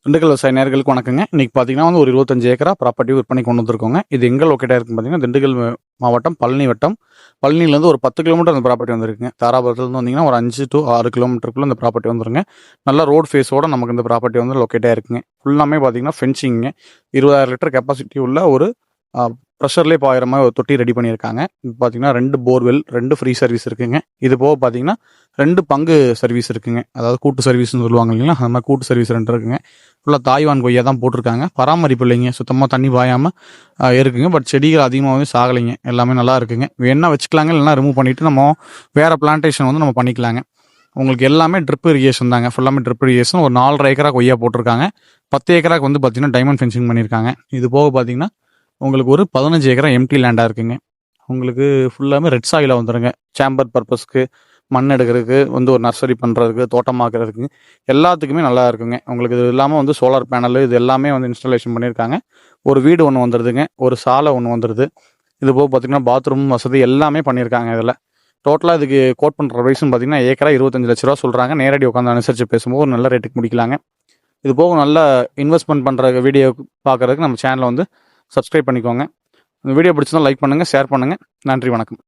திண்டுக்கல் விவசாய நேயர்களுக்கு வணக்கங்க. இன்னைக்கு பார்த்தீங்கன்னா ஒரு 25 ஏக்கரா ப்ராப்பர்ட்டி விற்பனை கொண்டு வந்திருக்கோங்க. இது எங்க லொக்கேட் ஆயிருக்குன்னு பார்த்தீங்கன்னா, திண்டுக்கல் மாவட்டம் பழனி வட்டம். பழனியிலேருந்து ஒரு 10 கிலோமீட்டர் அந்த ப்ராப்பர்ட்டி வந்திருக்குங்க. தாராபுரத்துலேருந்து வந்தீங்கன்னா ஒரு 5 to 6 கிலோமீட்டருக்குள்ள இந்த ப்ராப்பர்ட்டி வந்துருங்க. நல்லா ரோட் ஃபேஸோட நமக்கு இந்த ப்ராப்பர்ட்டி வந்து லொக்கேட் ஆயிருக்குங்க. ஃபுல்லாமே பார்த்தீங்கன்னா ஃபென்சிங்க. 20,000 லிட்டர் கெப்பாசிட்டி உள்ள ஒரு ப்ரெஷர்லேயே பாயிற மாதிரி ஒரு தொட்டி ரெடி பண்ணியிருக்காங்க. இது பார்த்தீங்கன்னா 2 போர்வெல், 2 ஃப்ரீ சர்வீஸ் இருக்குங்க. இது போக பார்த்தீங்கன்னா 2 பங்கு சர்வீஸ் இருக்குங்க. அதாவது கூட்டு சர்வீஸ்னு சொல்லுவாங்க இல்லைங்களா, அந்த மாதிரி கூட்டு சர்வீஸ் 2 இருக்குங்க. ஃபுல்லாக தாய்வான் கொய்யா தான் போட்டிருக்காங்க. பராமரிப்பு இல்லைங்க, சுத்தமாக தண்ணி பாயாமல் இருக்குங்க. பட் செடிகள் அதிகமாகவே சாகலைங்க, எல்லாமே நல்லா இருக்குங்க. வேணா வச்சுக்கலாங்க, இல்லைனா ரிமூவ் பண்ணிவிட்டு நம்ம வேறு பிளான்டேஷன் வந்து நம்ம பண்ணிக்கலாங்க. உங்களுக்கு எல்லாமே ட்ரிப் இரிகேஷன் தாங்க. ஃபுல்லாமே ட்ரிப் இரிகேஷன். ஒரு 4.5 ஏக்கரா கொய்யா போட்டிருக்காங்க. 10 ஏக்கராக்கு வந்து பார்த்தீங்கன்னா டைமண்ட் ஃபென்சிங் பண்ணியிருக்காங்க. இது போக பார்த்தீங்கன்னா உங்களுக்கு ஒரு 15 ஏக்கரா எம்டி லேண்டாக இருக்குங்க. உங்களுக்கு ஃபுல்லாமே ரெட் சாயிலாக வந்துடுங்க. சேம்பர் பர்பஸ்க்கு, மண் எடுக்கிறதுக்கு, வந்து ஒரு நர்சரி பண்ணுறதுக்கு, தோட்டமாக்குறதுக்கு எல்லாத்துக்குமே நல்லா இருக்குங்க. உங்களுக்கு இது இல்லாமல் வந்து சோலார் பேனல் இது எல்லாமே வந்து இன்ஸ்டாலேஷன் பண்ணியிருக்காங்க. ஒரு வீடு ஒன்று வந்துடுதுங்க, ஒரு சாலை ஒன்று வந்துடுது. இது போக பார்த்தீங்கன்னா பாத்ரூம் வசதி எல்லாமே பண்ணியிருக்காங்க. இதில் டோட்டலாக இதுக்கு கோட் பண்ணுற ப்ரைஸ்னு பார்த்தீங்கன்னா ஏக்கரா 25 லட்ச ரூபா சொல்கிறாங்க. நேரடி உட்காந்து அனுசரித்து பேசும்போது ஒரு நல்ல ரேட்டுக்கு முடிக்கலாங்க. இது போக நல்ல இன்வெஸ்ட்மெண்ட் பண்ணுற வீடியோ பார்க்குறதுக்கு நம்ம சேனலை வந்து சப்ஸ்கிரைப் பண்ணிக்கோங்க. இந்த வீடியோ பிடிச்சிருந்தா லைக் பண்ணுங்கள், ஷேர் பண்ணுங்கள். நன்றி, வணக்கம்.